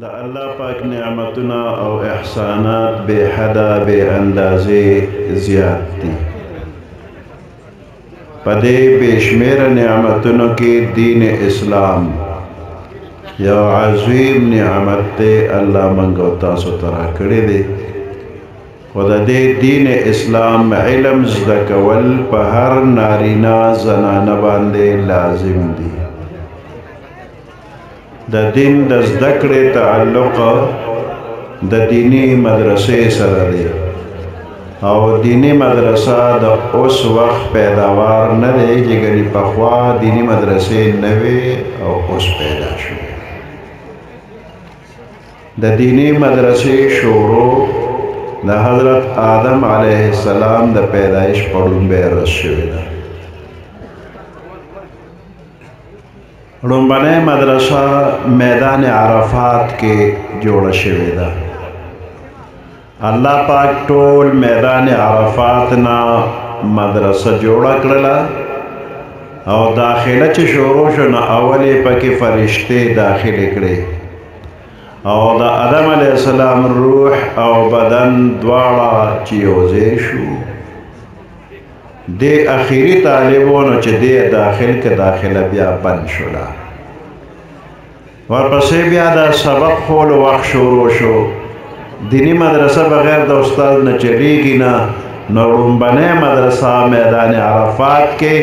دا اللہ پاک نعمتنا او احسانات بے حدا بے اندازے زیاد دی پدے بے شمیر نعمتنوں کی دین اسلام یو عظیم نعمت دے اللہ منگو تاسو ترا کڑے دے خدا دے دین اسلام علم زدکول پہر نارینا زنان باندے لازم دی دا دین دا زدکڑ تعلق دا دینی مدرسے سر دے او دینی مدرسہ دا اس وقت پیداوار نہ دے جگری پخوا دینی مدرسے نوے او اس پیدا شو دا دینی مدرسے شورو دا حضرت آدم علیہ السلام دا پیدائش دڑومبے رس شوی دا دڑومبے مدرسہ میدان عرفات کے جوڑا شوی دا اللہ پاک ٹول میدان عرفات نا مدرسہ جوڑا کرلا او داخلہ چی شروع شنا اولی پاکی فرشتے داخل کرے او دا آدم علیہ السلام روح او بدن دوارا چیوزے شو دے اخیری طالبونو چی دے داخل کے داخلہ بیا بند شلا ورپسے بیا دا سبق خول وقت شروع شو دینی مدرسہ بغیر دا استاد نہ چلی گی نا دڑومبے مدرسہ میدان عرفات کے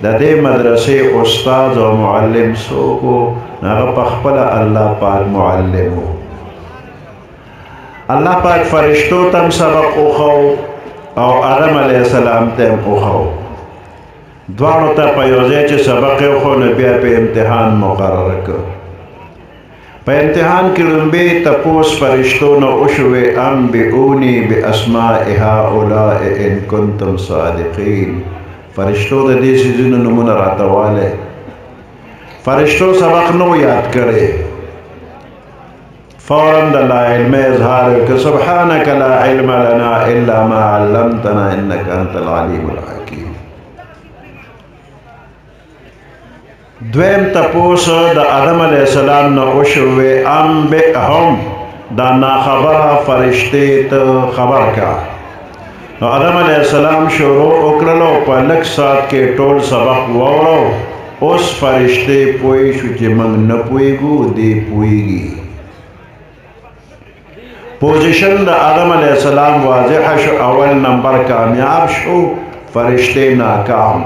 دا دے مدرسے استاد و معلم سو کو ناغا پخپل اللہ پاک معلم ہو اللہ پاک فرشتو تم سبق اخو او آدم علیہ السلام تم اخو دوارو تا پیوزے چے سبق اخو نبیہ پہ امتحان مقرر کر پہ امتحان کی لنبے تپوس فرشتوں نہ اشوے انبئونی باسماء ہؤلاء ان کنتم صادقین فرشتوں دے دیسی زن نمون راتوالے فرشتوں سبق نو یاد کرے فوراً دا لا علم اظہار کہ سبحانک لا علم لنا الا ما علمتنا انکا انت العلیم الحکیم دویم تپوس دا آدم علیہ السلام نا اشوے انبئہم دا ناخبر فرشتے تا خبر کا آدم علیہ السلام شروع اکرلو پلک ساتھ کے ٹول سبق وورو اس فرشتے پوئی شو چی منگ نپوئی گو دی پوئی گی پوزیشن دا آدم علیہ السلام واضح شو اول نمبر کامیاب شو فرشتے ناکام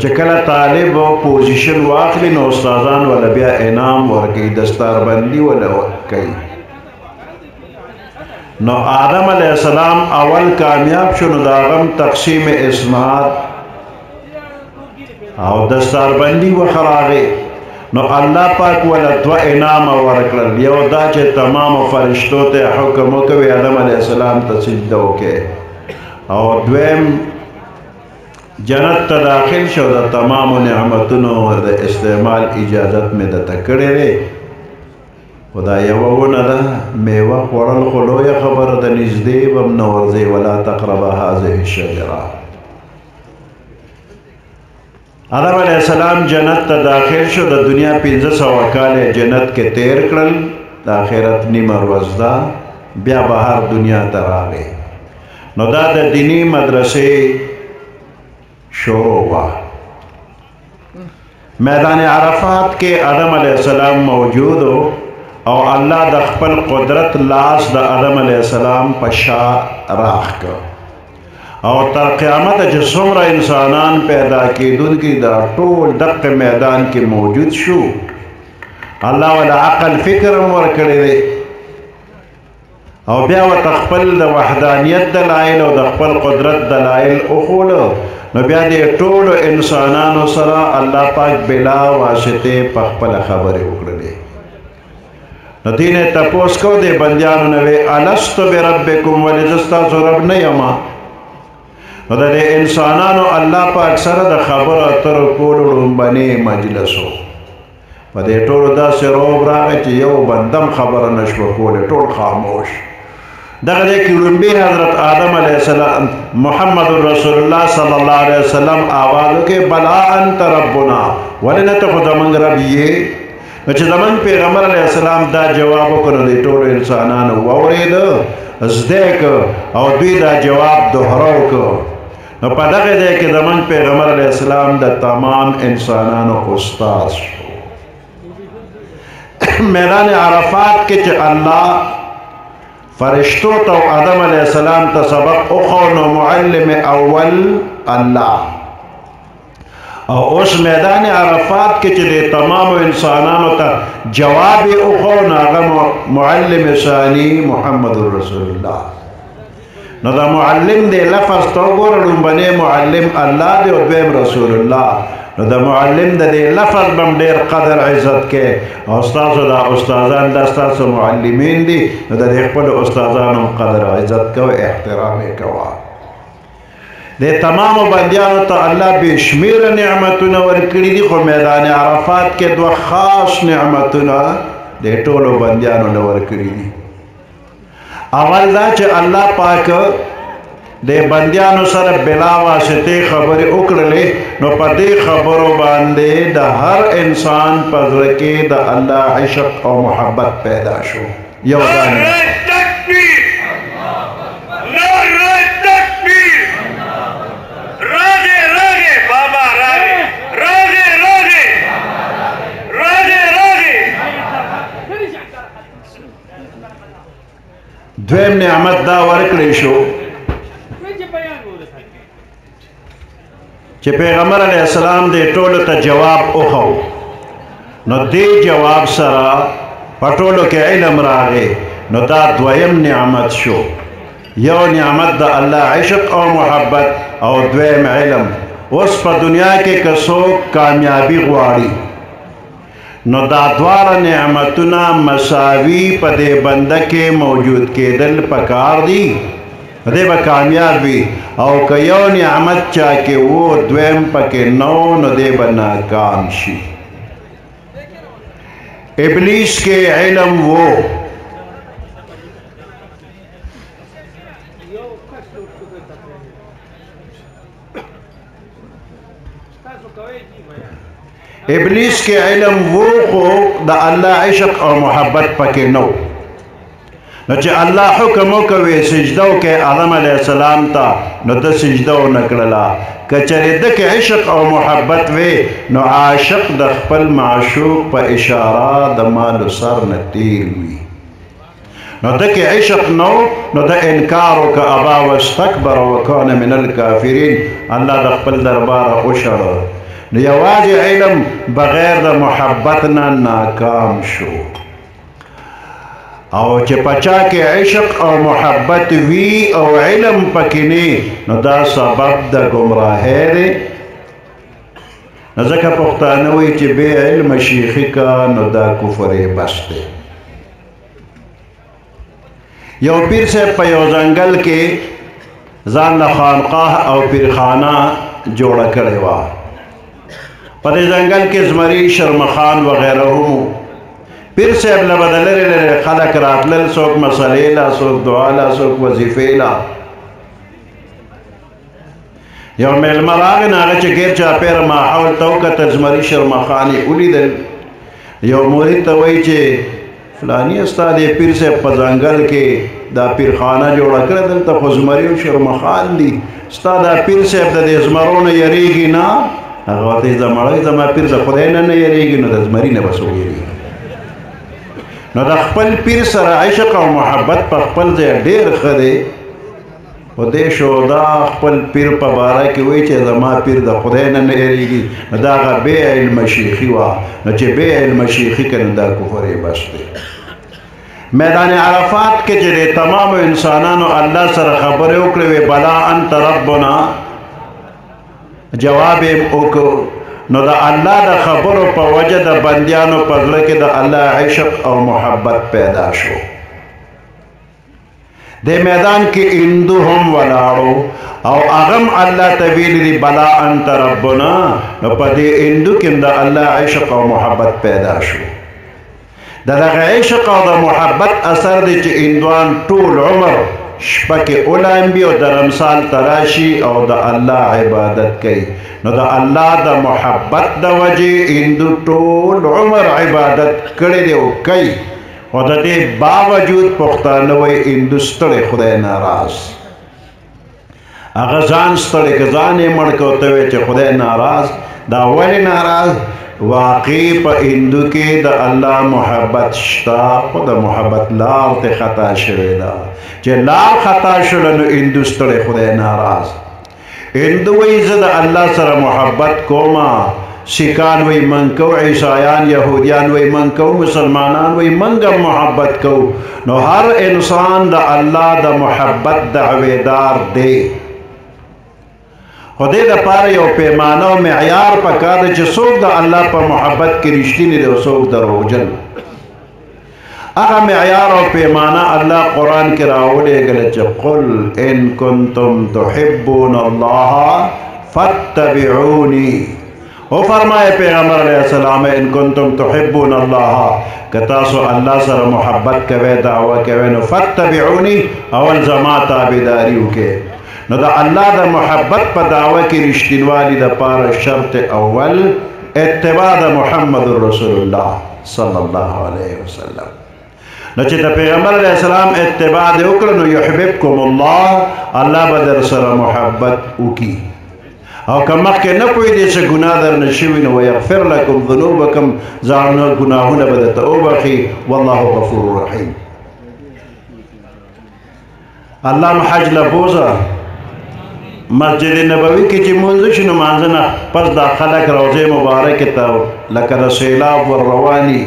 چکل طالب پوزیشن واقعی نو استاذان والا بیا انعام ورکی دستار بندی والا ورکی نو آدم علیہ السلام اول کامیاب شنو داغم تقسیم اسمات او دستار بندی و خراغی نو اللہ پاک والا دو انعام ورکل یو دا چے تمام فرشتو تے حکمو کوئی آدم علیہ السلام تسجدو کے او دویم جنت تا داخل شو دا تمام نعمتنو دا استعمال اجازت میں دا تکڑے رے خدا یوونا دا میوہ خورل خلو یا خبر دا نزدے بم نورزے ولا تقربا حاضر الشجرہ آدم علیہ السلام جنت تا داخل شو دا دنیا 1500 کالے جنت کے تیر کرل دا آخرت نیمر وزدہ بیا باہر دنیا تراغے نو دا دینی مدرسے شروع ہوا میدان عرفات کے آدم علیہ السلام موجود ہو اور اللہ دا خپل قدرت لاس دا آدم علیہ السلام پشا راخ کر اور تر قیامت جو سومرہ انسانان پیدا کی دن کی دا طول دق میدان کی موجود شو اللہ والا عقل فکر ورکڑے دے اور بیا و تخپل دا وحدانیت دلائل اور دا خپل قدرت دلائل اخول نو بیا دے ٹول انسانانو سرا اللہ پاک بلا واسطے پخپل خبر اکڑلے نو دینے تپوس کو دے بندیانو نوے الستو بربکم ولزستا سو رب نیما نو دے انسانانو اللہ پاک سرا دا خبر تر کولو بنی مجلسو و دے ٹول دا سے روب راگے چی یو بندم خبر نشو کولے ٹول خاموش دغدے کی دڑومبے حضرت آدم علیہ السلام محمد رسول اللہ صلی اللہ علیہ وسلم آوازو کے بلا انت ربنا ولنت خدا من رب یہ چې زمونږ پیغمبر علیه السلام دا جواب وکړو د ټولو انسانانو واورېده زده که او دوی دا جواب دوهرو که نو په دغه ځای کې زمونږ پیغمبر علیه السلام د تمام انسانانو استاد شو میدان عرفات کې چې الله فرشتو ته آدم علیه السلام ته سبق وښو نو معلم اول الله او اوس میدان عرفات کې چې د تمامو انسانانو ته جواب یې وښو نو هغه معلم ثانی محمد رسول الله نو دا معلم دی لفظ ته وګوره لومبنی معلم الله دی او دویم رسول الله نو دا معلم د دې لفظ بم ډېر قدر عزت کې او ستاسو دا استادان دا ستاسو معلمین دي نو د دې خپلو استادانو قدر عزت کوه احترام یې کوه د تمامو بندیانو ته الله بې شمېره نعمتونه ورکړي دي خو میدان عرفات کې دوه خاص نعمتونه د ټولو بندیانو نه ورکړي دي اول دا چې الله پاک د بندیانو سره بلا واسطې خبرې وکړلې نو په دې خبرو باندې د هر انسان په زړه کې د الله عشق او محبت پیدا شو یو دا دویم نعمت دا ورکړی شو چې پیغمبر علیه السلام دې ټولو ته جواب وښو نو دې جواب سره په ټولو کې علم راغی نو دا دویم نعمت شو یو نعمت د الله عشق او محبت او دویم علم اوس په دنیا کې که څوک کامیابي غواړي نو دا دواړه نعمتونه مساوي په دې بنده کې موجود کېدل پکار دي دې به کامیاب وي او که یو نعمت چا کې و دویم پکې نو نو دې به ناکام شي ابلیس کې علم و ابلیس کې علم و خو د الله عشق او محبت پکې نو نو چې الله حکم وکوي سجده وکړي آدم علیه السلام ته نو ده سجده ونه کړله که چېرې ده کې عشق او محبت وي نو عاشق د خپل معشوق په اشاره د مالو سر نه تیر وي نو ده کې عشق نو نو ده انکار وکړه ابا واستکبر وکان من الکافرین الله د خپل درباره وشړه نو یوازې علم بغیر د محبت نه ناکام شو او چې پچا کې عشق او محبت وی او علم پکې نه نو دا سبب د گمراهۍ دی نو ځکه پښتانه وایي چې بې علم شیخي کا نو دا کفر یې بس دی یو پیر صاحب په یو ځنګل کې ځان له خانقاه او پیرخانه جوړه کړې وه په دې ځنګل کې زمري شرمخان وغیره هم پیر صاحب له به د لرې لرې خلک راتلل څوک مسلې له څوک دعا له څوک وظیفې له یو میلمه راغی نو هغه چې ګیر چاپېره ماحول ته وکتل زمري شرمخان یې ولیدل یو مرید ته وایي چې فلاني ستا د پیر صاحب په ځنګل کې دا پیرخانه جوړه کړه دلته خو زمري او شرمخان دي ستا دا پیر صاحب د دې زمرو نه یریږي نه هغه ورته یې زمړی زما پیر د خدای نه نه یریږي نو د زمري نه به څوک یریږي نو د خپل پیر سره عشق او محبت په خپل ځای ډېر ښه دی خو دې شودا خپل پیر په باره کې وایي چې زما پیر د خدای نه نه یریږي نو دا هغه بې علمه شیخي وه نو چې بې علمه شیخي که نو دا کفر یې بس دی میدان عرفات کې چې د تمامو انسانانو الله سره خبرې وکړې وې بلا انت ربنا جواب یې وکړو نو د الله د خبرو په وجه د بندیانو په زړه کې د الله عشق او محبت پیدا شو د میدان کې هندو هم ولاړو او هغه هم الله ته ویلي دي بلا انت ربنا نو په دې هندو کې د الله عشق او محبت پیدا شو د دغه عشق او د محبت اثر دی چې هندوان ټول عمر شپه کې ولامبي او د رمسال تراشي او د الله عبادت کوي نو د الله د محبت د وجې هندو ټول عمر عبادت کړی دی او کوي او د دې باوجود پښتانه وایي هندو ستړی خدای ناراض هغه ځان ستړی که ځان یې مړ که ورته وایي چې خدای ناراض دا ولې ناراض واقعي په هندو کې د الله محبت شته خو د محبت لار ته خطا شوې ده چې لار خطا شوله نو هندو ستړی خدای ناراض هندو وایي زه د الله سره محبت کومه سیکان وی من کو عیسایان یهودیان وی من کو مسلمانان وی منگم محبت کو نو ہر انسان دا اللہ دا محبت دعویدار دے خودے دا پار یو پیمانو معیار پکا دا چه سوک دا اللہ پا محبت کی رشتی نہیں دے سوک دا روجن اگا معیار و پیمانا اللہ قرآن کی راولے گلے چه قل ان کنتم تحبون اللہ فاتبعونی وہ فرمائے پیغمبر علیہ السلام ان کنتم تحبون اللہ کہ تاسو اللہ سر محبت کوئے دعوی کوئے نو فتبعونی اول زما تابداریو کے نو دا اللہ دا محبت پا دعوی کی رشتنوالی دا پار شرط اول اتباع دا محمد رسول اللہ صلی اللہ علیہ وسلم نو چی دا پیغمبر علیہ السلام اتباع دے اکرنو یحببکم اللہ اللہ بدر سر محبت اکی او که مخکې نه پوهېدې چې ګناه درنه شوي نو ویغفر لکم ذنوبکم ځانونه ګناهونه به درته وبخي والله غفور رحیم الله مو حج له بوځه مسجد نبوي کې چې مونځ شي نو مانځه نه پس دا خلک روضې مبارکې ته لکه د سیلاب وررواني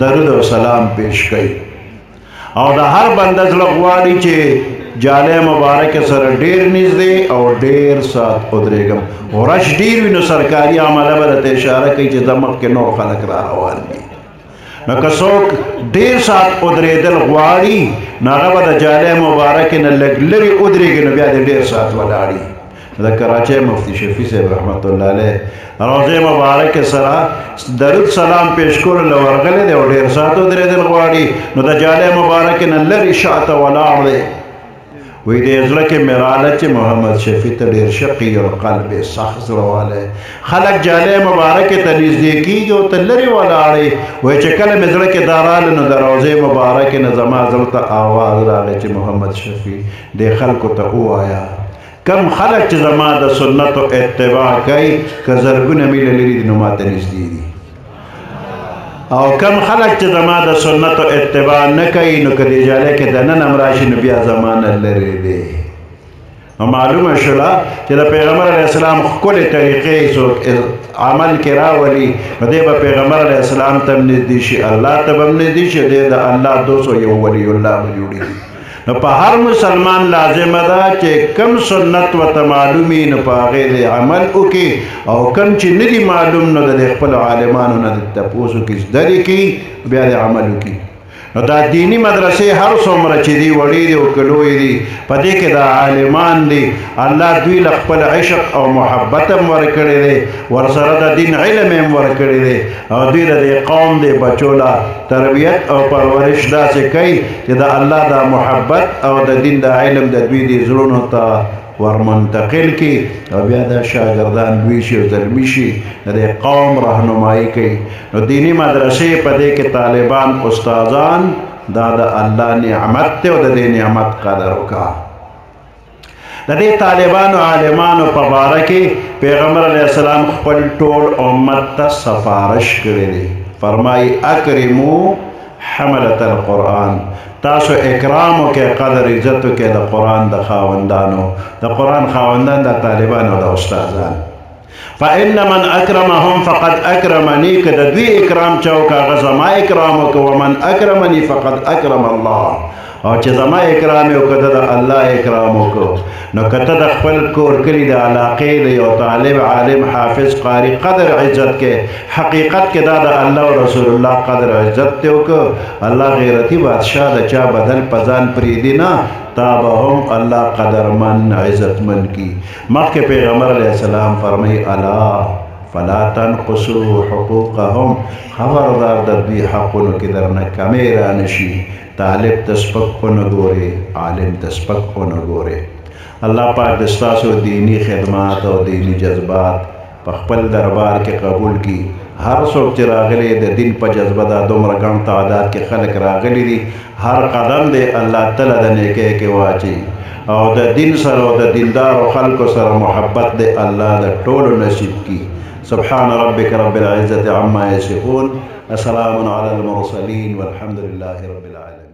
درود او سلام پیش کوي او د هر بنده زړه غواړي چې جالے مبارک سر ډیر نږدې او ډیر سات ودرېږم ورش ډیر وي نو سرکاري عمله به درته اشاره کوي چې د مخکې نور خلک را روان دي نو که څوک ډیر سات ودرېدل غواړي نو هغه به د جالے مبارک نه لږ لرې ودرېږي نو بیا د ډیر سات ولاړي د کراچۍ مفتی شفیع صاحب رحمت الله علیه روضې مبارک سره درود سلام پیش کولو له ورغلی دی او ډیر سات ودرېدل غواړي نو د جالے مبارک نه لرې شاته ولاړ دی وی دې زړه کې میراله چې محمد شفیع ته ډېر شقي او قلب یې سخت زړه والی خلک جالۍ مبارکې ته نږدې کېږي او ته لرې ولاړې وایي چې کله مې زړه کې دا راله نو د روضې مبارکې نه زما زړه ته آواز راغی چې محمد شفیع دې خلکو ته ووایه کم خلک چې زما د سنتو اتباع کوي که زرګونه میله لرې دي نو ماته نږدې دي او کم خلق چې زما د سنتو اتباع نه کوي نو که دې جالۍ کې دننه هم راشي نو بیا زما نه لرې دی نو معلومه شوله چې د پیغمبر علیه السلام ښکلې طریقې څوک عمل کې راولي نو دی به پیغمبر علیه السلام ته هم نږدې شي الله ته به هم نږدې شي دی د الله دوست او یو ولی الله به جوړېږي نو په هر مسلمان لازمه ده چې کم سنت ورته معلومي نو په هغې د عمل وکړي او کم چې نه دي معلوم نو د خپلو عالمانو نه د تپوس وکړي زده دې کړي بیا د عمل وکړي نو دا دینی مدرسې هر څومره چې دي وړې دي او که لویې دي په دې کې دا عالمان دي الله دوی له خپل عشق او محبت هم ورکړی دی ورسره د دین علم هم ورکړی دی او دوی د دې قوم د بچو له تربیت او پرورش داسې کوي چې د الله دا محبت او د دین د علم د دوی د زړونو ته ورمنتقل کی او بیا دا شاگردان لوی شي او زلمی شي د قوم رهنمایي کوي نو دینی مدرسې په دې کې طالبان استادان دا د الله نعمت دی او د دې نعمت قدر وکړه د دې طالبانو عالمانو په باره کې پیغمبر علیه السلام خپل ټول امت ته سفارش کړی دی فرمایي اکرمو حملة القرآن تاسو اکرامو کې قدر عزتو کې د قرآن د خاوندانو د قرآن خاوندان د طالبانو د استادان فإن من أكرمهم فقد أكرمني که د دوی اکرام چاو که هغه زما اکرام وکړه ومن أكرمني فقد أكرم الله او چې زما اکرام یې وکړه د الله اکرام وکړو نو که ته د خپل کور کلي د علاقې د یو طالب عالم حافظ قاري قدر عزت کې حقیقت کې دا د الله او رسول الله قدر عزت ته وکړه الله غیرتي بادشاه د چا بدل په ځان پرېږدي نه تا به هم الله قدرمن عزتمن کی مخکې پیغمبر علیه السلام فرمایي الا فلا تنقصوا حقوقهم خبردار د دوی حقونو کې درنه کمی رانشي طالب ته سپک ونه ګورې عالم ته سپک ونه ګورې الله پاک د ستاسو دینی خدمات او دینی جذبات په خپل دربار کې قبول کړي هر څوک چې راغلی د دین په جذبه دا دومره ګڼ تعداد کې خلک راغلي دي هر قدم دی الله تعالی د نیکۍ کې واچي او د دین سره او د دیندارو خلکو سره محبت دی الله د ټولو نصیب کړي سبحان ربک رب العزة عما یصفون وسلام علی المرسلین والحمد لله رب العالمین